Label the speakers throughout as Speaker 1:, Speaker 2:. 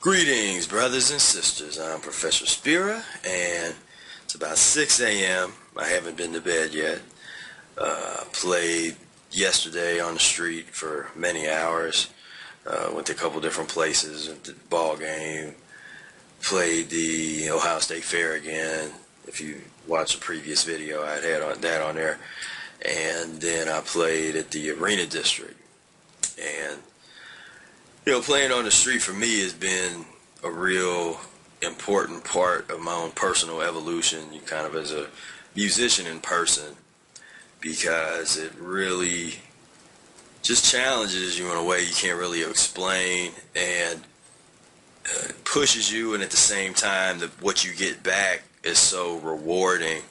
Speaker 1: Greetings, brothers and sisters. I'm Professor Spira, and it's about 6 a.m. I haven't been to bed yet. Played yesterday on the street for many hours. Went to a couple different places. Went to the ball game. Played the Ohio State Fair again. If you watch the previous video, I had that on there. And then I played at the Arena District. And playing on the street for me has been a real important part of my own personal evolution, kind of as a musician in person, because it really just challenges you in a way you can't really explain, and pushes you, and at the same time, what you get back is so rewarding.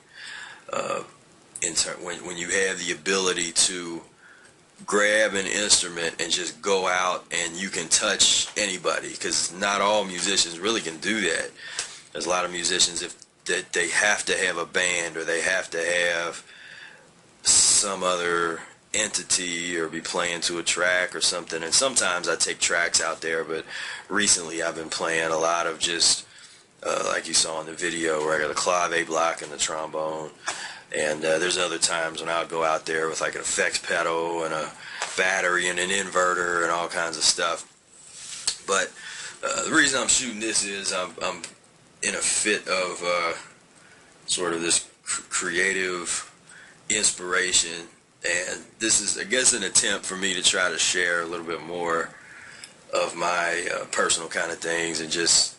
Speaker 1: When you have the ability to grab an instrument and just go out and you can touch anybody, because not all musicians really can do that. There's a lot of musicians that they have to have a band, or they have to have some other entity, or be playing to a track or something. And sometimes I take tracks out there, but recently I've been playing a lot of just like you saw in the video, where I got a clave block and the trombone. And there's other times when I'll go out there with like an effects pedal and a battery and an inverter and all kinds of stuff. But the reason I'm shooting this is I'm in a fit of sort of this creative inspiration. And this is, I guess, an attempt for me to try to share a little bit more of my personal kind of things, and just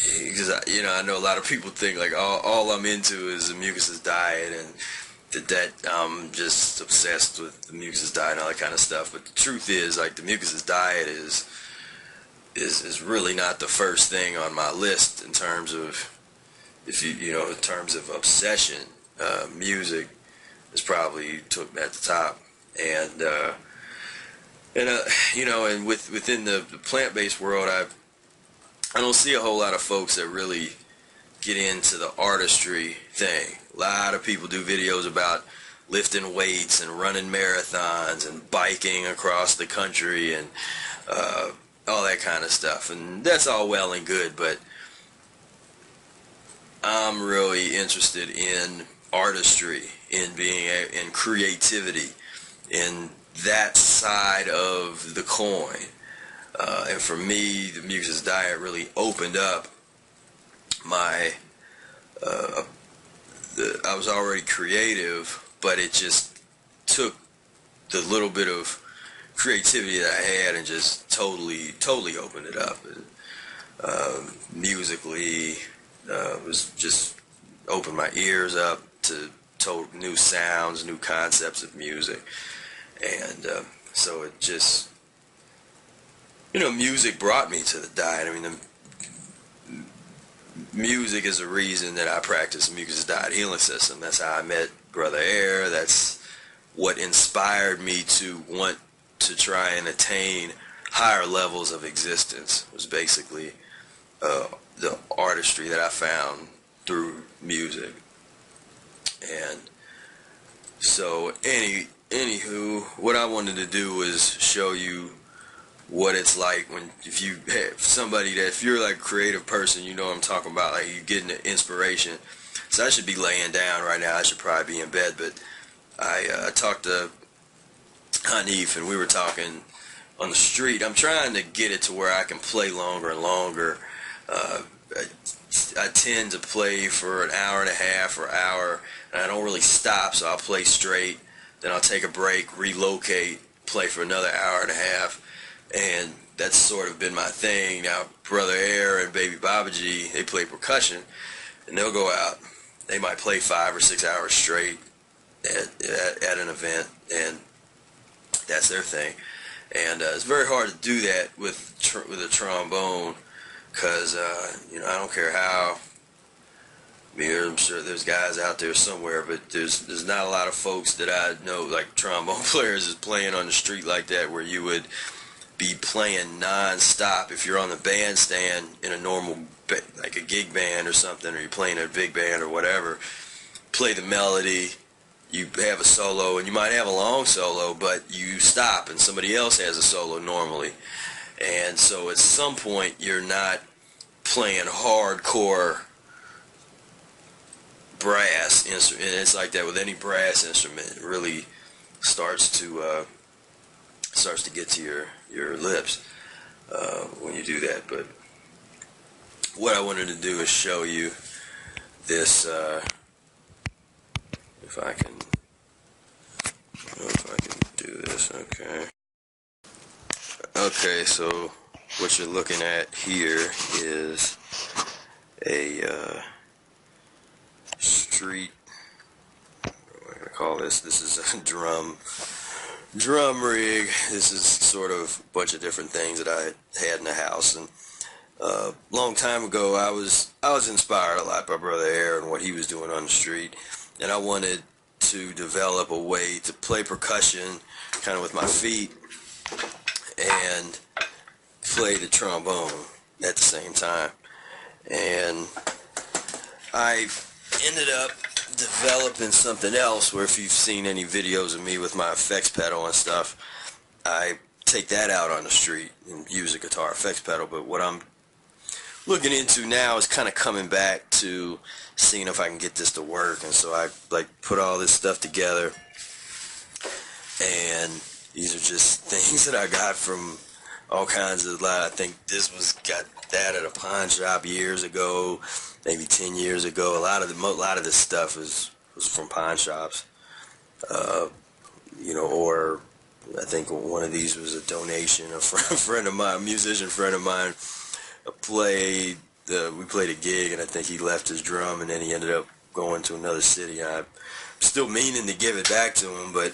Speaker 1: because I know a lot of people think like all I'm into is the Mucusless diet, and that I'm just obsessed with the Mucusless diet and all that kind of stuff. But the truth is, like, the Mucusless diet is really not the first thing on my list in terms of, in terms of obsession. Music is probably took at the top, and within the plant-based world, I don't see a whole lot of folks that really get into the artistry thing. A lot of people do videos about lifting weights and running marathons and biking across the country and all that kind of stuff. And that's all well and good, but I'm really interested in artistry, in creativity, in that side of the coin. And for me, the Mucusless diet really opened up my, I was already creative, but it just took the little bit of creativity that I had and just totally opened it up. And, musically, was just opened my ears up to new sounds, new concepts of music. And so it just, music brought me to the diet. I mean, the music is the reason that I practice the Mucusless Diet Healing System. That's how I met Brother Air. That's what inspired me to want to try and attain higher levels of existence, was basically the artistry that I found through music. And so, anywho, what I wanted to do was show you what it's like if you have somebody that, if you're like a creative person, you know what I'm talking about, like you getting the inspiration. So I should be laying down right now. I should probably be in bed, but I talked to Hanif, and we were talking on the street. I'm trying to get it to where I can play longer and longer. I tend to play for an hour and a half or hour, and I don't really stop, so I'll play straight, then I'll take a break, relocate, play for another hour and a half. And that's sort of been my thing. Now, Brother Air and Baby Babaji, they play percussion, and they'll go out. They might play 5 or 6 hours straight at an event, and that's their thing. And it's very hard to do that with a trombone, because I don't care how. I mean, I'm sure there's guys out there somewhere, but there's not a lot of folks that I know, like trombone players, is playing on the street like that, where you would be playing non-stop. If you're on the bandstand in a normal, like a gig band or something, or you're playing a big band or whatever, play the melody, you have a solo, and you might have a long solo, but you stop and somebody else has a solo normally. And so at some point you're not playing hardcore brass instrument. It's like that with any brass instrument. It really starts to get to your lips when you do that. But what I wanted to do is show you this. If I can do this. Okay, so what you're looking at here is a street, what am I going to call this? This is a drum rig. This is sort of a bunch of different things that I had in the house. And long time ago, I was inspired a lot by Brother Air and what he was doing on the street, and I wanted to develop a way to play percussion kind of with my feet and play the trombone at the same time. And I ended up developing something else where, if you've seen any videos of me with my effects pedal and stuff, I take that out on the street and use a guitar effects pedal. But what I'm looking into now is kind of coming back to seeing if I can get this to work. And so I put all this stuff together, and these are just things that I got from all kinds of, I think this got that at a pawn shop years ago, maybe 10 years ago. A lot of this stuff was from pawn shops, or I think one of these was a donation. A friend of mine, a musician friend of mine, we played a gig, and I think he left his drum, and then he ended up going to another city. I'm still meaning to give it back to him, but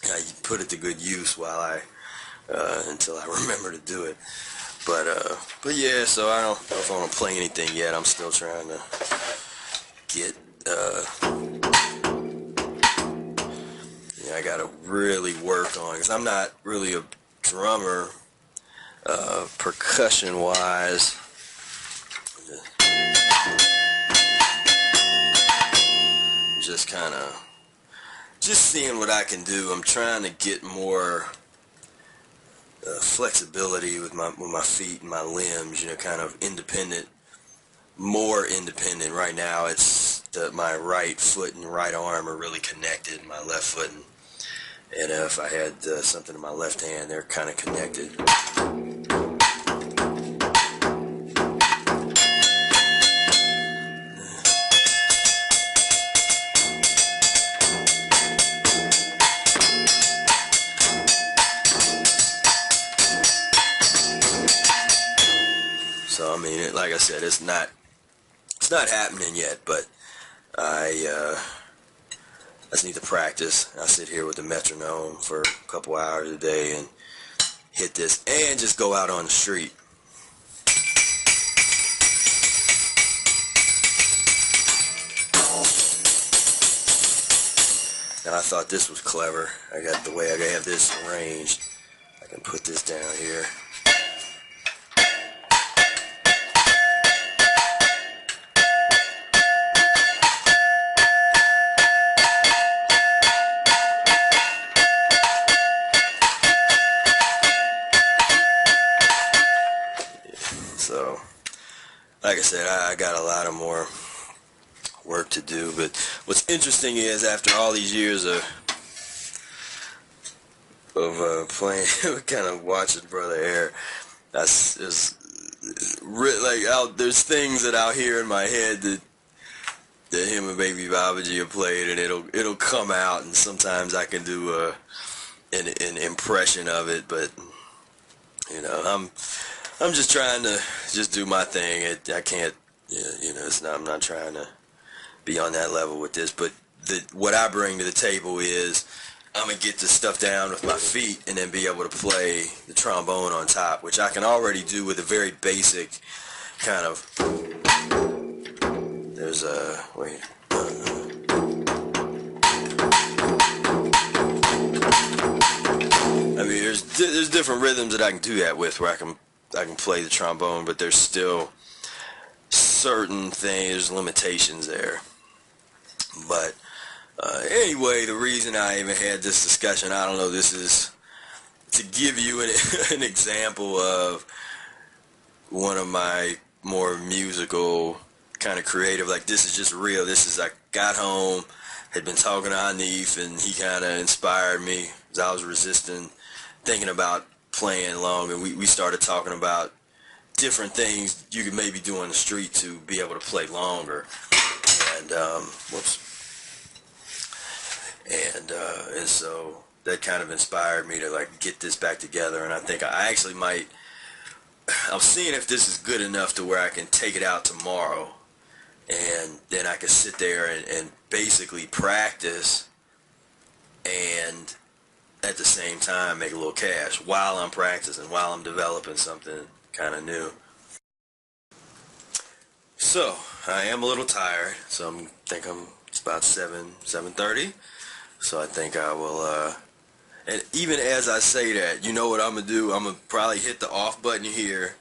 Speaker 1: I put it to good use until I remember to do it. But yeah, so I don't know if I want to play anything yet. I'm still trying to get, I gotta really work on it, because I'm not really a drummer, percussion wise. Just seeing what I can do. I'm trying to get more flexibility with my feet and my limbs, kind of independent, more independent. Right now it's my right foot and right arm are really connected, my left foot and if I had something in my left hand, they're kind of connected. So I mean, like I said, it's not happening yet, but I just need to practice. I sit here with the metronome for a couple hours a day and hit this, and just go out on the street. And I thought this was clever. I got the way I have this arranged. I can put this down here. So, like I said, I got a lot of more work to do. But what's interesting is, after all these years of playing, kind of watching Brother Air, there's things that I'll hear in my head that him and Baby Babaji have played, and it'll come out, and sometimes I can do an impression of it, but I'm just trying to just do my thing. I can't, I'm not trying to be on that level with this, but what I bring to the table is I'm going to get this stuff down with my feet and then be able to play the trombone on top, which I can already do with a very basic kind of, there's a, wait, I mean, there's different rhythms that I can do that with, where I can play the trombone, but there's still certain things, limitations there. But anyway, the reason I even had this discussion, I don't know, this is to give you an example of one of my more musical kind of creative, like this is just real. This is, I got home, had been talking to Hanif, and he kind of inspired me as I was resisting thinking about playing long, and we started talking about different things you could maybe do on the street to be able to play longer. And and so that kind of inspired me to like get this back together. And I think I actually might, I'm seeing if this is good enough to where I can take it out tomorrow, and then I can sit there and basically practice and at the same time make a little cash while I'm practicing, while I'm developing something kind of new. So I am a little tired, so it's about 7:30. So I think I will, and even as I say that, you know what I'm going to do? I'm going to probably hit the off button here,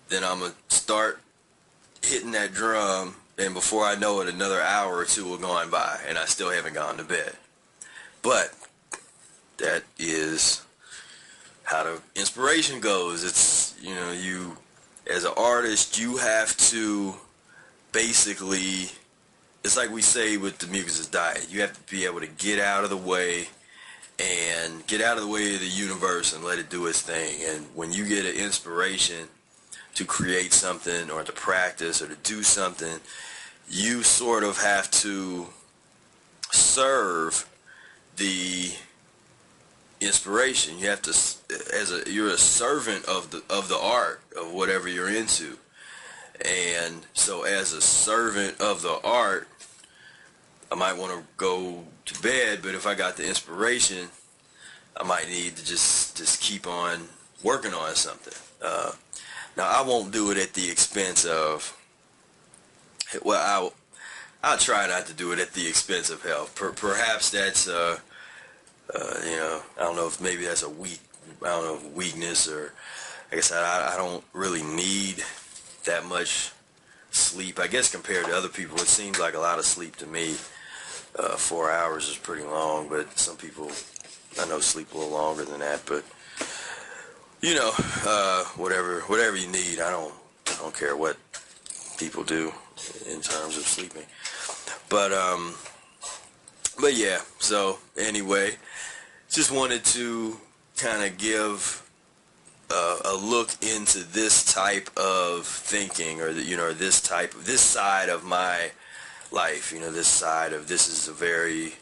Speaker 1: then I'm going to start hitting that drum, and before I know it, another hour or two will go on by, and I still haven't gone to bed. But that is how the inspiration goes. It's, you know, you, as an artist, you have to basically, it's like we say with the Mucusless Diet, you have to be able to get out of the way and get out of the way of the universe and let it do its thing. And when you get an inspiration to create something or to practice or to do something, you sort of have to serve the inspiration. You have to, you're a servant of the art of whatever you're into. And so as a servant of the art, I might want to go to bed, but if I got the inspiration, I might need to just keep on working on something. Now I won't do it at the expense of, well, I'll try not to do it at the expense of health. Perhaps that's you know, I don't know if maybe that's weakness, or like I said, I don't really need that much sleep. I guess compared to other people, it seems like a lot of sleep to me. 4 hours is pretty long, but some people I know sleep a little longer than that. But you know, whatever you need. I don't care what people do in terms of sleeping. But yeah. So anyway, just wanted to kind of give a look into this type of thinking, or this side of my life. You know, this is a very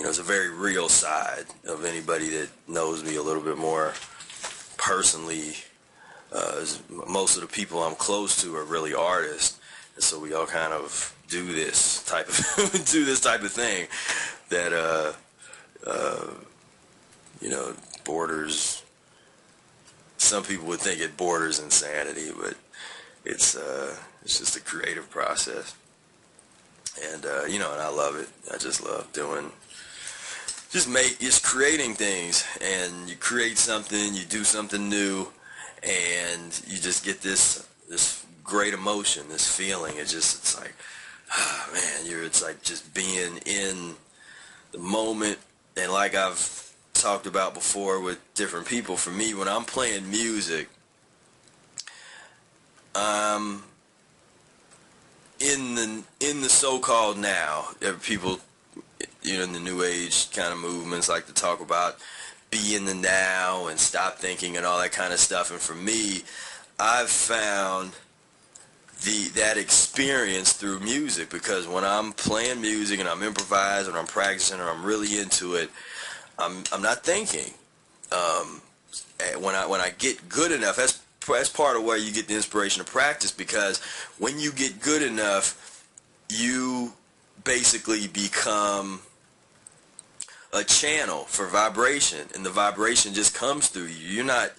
Speaker 1: it's a very real side of anybody that knows me a little bit more personally. Most of the people I'm close to are really artists, and so we all kind of do this type of thing that borders. Some people would think it borders insanity, but it's just a creative process, and and I love it. I just love just creating things, and you create something, you do something new, and you just get this great emotion, this feeling. It's like, man, it's like just being in the moment. And like I've talked about before with different people, for me, when I'm playing music, in the so-called now, people, in the new age kind of movements like to talk about be in the now and stop thinking and all that kind of stuff. And for me, I've found that experience through music, because when I'm playing music and I'm improvising or I'm practicing or I'm really into it, I'm not thinking. When I get good enough, that's part of where you get the inspiration to practice, because when you get good enough, you basically become a channel for vibration, and the vibration just comes through you. You're not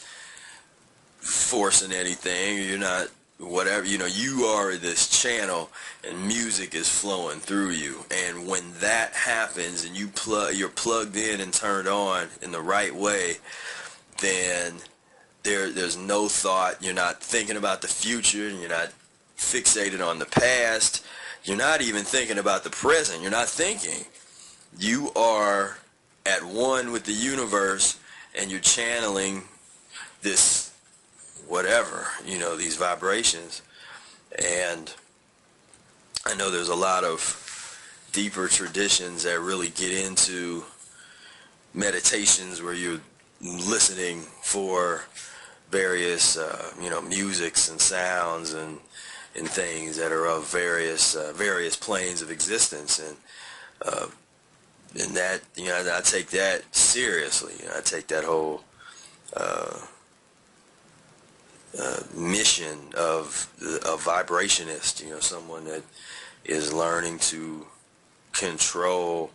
Speaker 1: forcing anything. You're not whatever. You are this channel, and music is flowing through you. And when that happens, and you're plugged in and turned on in the right way, then there's no thought. You're not thinking about the future, and you're not fixated on the past. You're not even thinking about the present. You're not thinking. You are at one with the universe, and you're channeling this whatever, these vibrations. And I know there's a lot of deeper traditions that really get into meditations where you're listening for various musics and sounds and things that are of various planes of existence, and that I take that seriously. I take that whole mission of a vibrationist, someone that is learning to control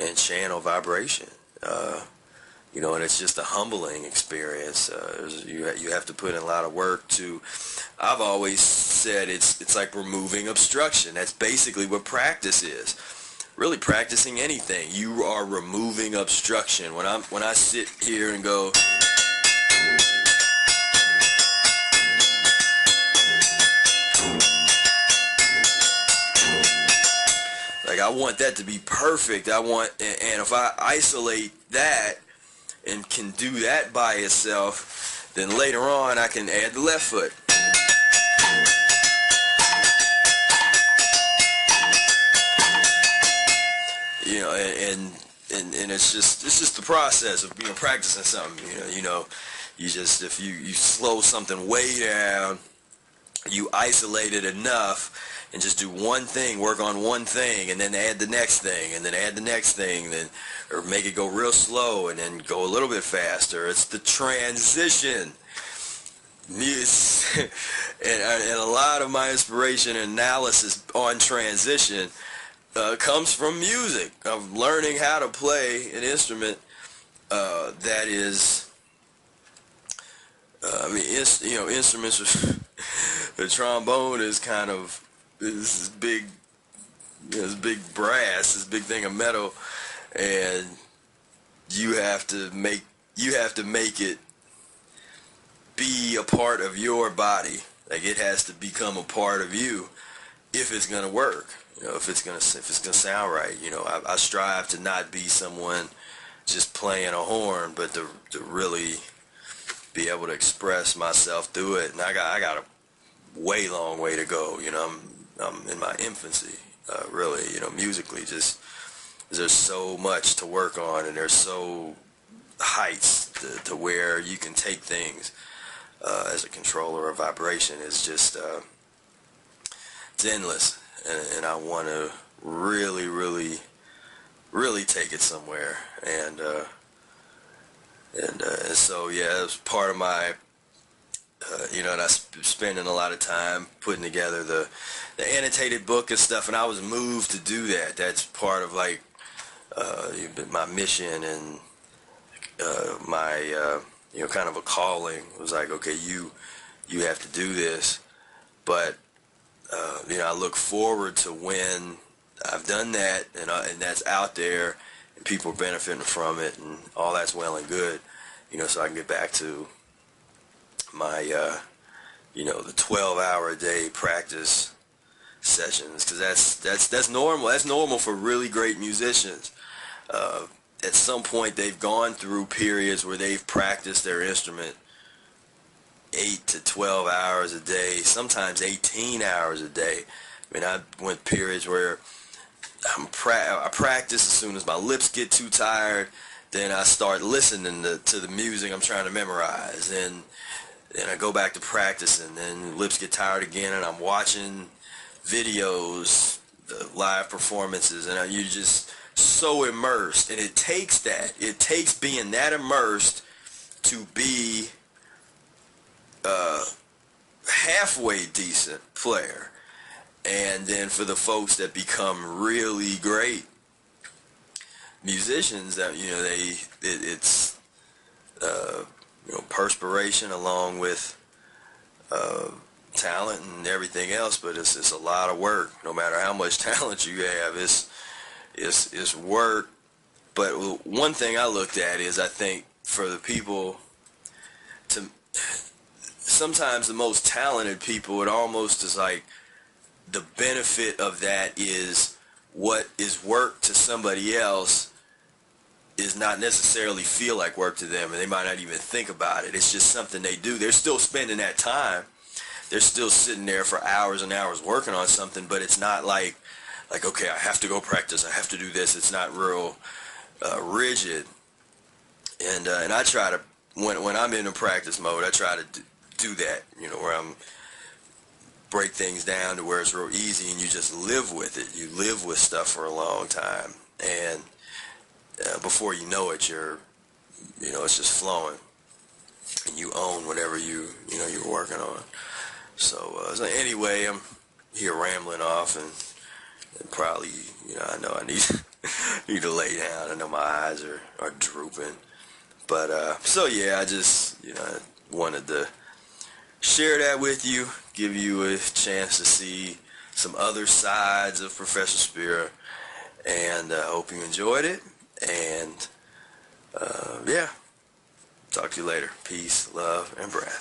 Speaker 1: and channel vibration. And it's just a humbling experience. You have to put in a lot of work to. I've always said it's like removing obstruction. That's basically what practice is. Really, practicing anything, you are removing obstruction. When I sit here and go. Like, I want that to be perfect. And if I isolate that and can do that by itself, then later on I can add the left foot. And it's just the process of practicing something. You just, if you slow something way down, you isolate it enough and just do one thing, work on one thing, and then add the next thing, and then add the next thing, or make it go real slow and then go a little bit faster. It's the transition. And a lot of my inspiration and analysis on transition comes from music, of learning how to play an instrument that is, instruments. The trombone is kind of this big, this big brass, this big thing of metal, and you have to make it be a part of your body. Like, it has to become a part of you if it's gonna work. If it's gonna sound right. I strive to not be someone just playing a horn, but to really be able to express myself through it. And I got a way long way to go. I'm in my infancy, really. Musically, just there's so much to work on, and there's so heights to where you can take things as a controller of vibration. It's just it's endless, and I want to really, really, really take it somewhere. And so yeah, it was part of my. And I spending a lot of time putting together the annotated book and stuff, and I was moved to do that. That's part of my mission and my kind of a calling. It was like, okay, you have to do this, but I look forward to when I've done that and that's out there and people are benefiting from it, and all that's well and good, so I can get back to my the 12-hour-a-day practice sessions, because that's normal. That's normal for really great musicians. At some point they've gone through periods where they've practiced their instrument 8 to 12 hours a day, sometimes 18 hours a day. I went periods where I practice as soon as my lips get too tired, then I start listening to the music I'm trying to memorize, and I go back to practice, and then lips get tired again, and I'm watching videos, the live performances, and you're just so immersed. And it takes being that immersed to be a halfway decent player. And then for the folks that become really great musicians, that it's perspiration along with talent and everything else, but it's a lot of work. No matter how much talent you have, it's work. But one thing I looked at is, I think for the people sometimes the most talented people, it almost is like the benefit of that is what is work to somebody else is not necessarily feel like work to them, and they might not even think about it. It's just something they do. They're still spending that time. They're still sitting there for hours and hours working on something, but it's not like okay, I have to go practice, I have to do this. It's not real rigid. And I try to, when I'm in a practice mode, I try to do that, where I'm break things down to where it's real easy and you just live with it. You live with stuff for a long time, and before you know it, it's just flowing, and you own whatever you're working on. So anyway, I'm here rambling off, and probably, I know I need to lay down. I know my eyes are drooping. But, so yeah, I just, wanted to share that with you, give you a chance to see some other sides of Professor Spira, and I hope you enjoyed it. And, yeah, talk to you later. Peace, love, and breath.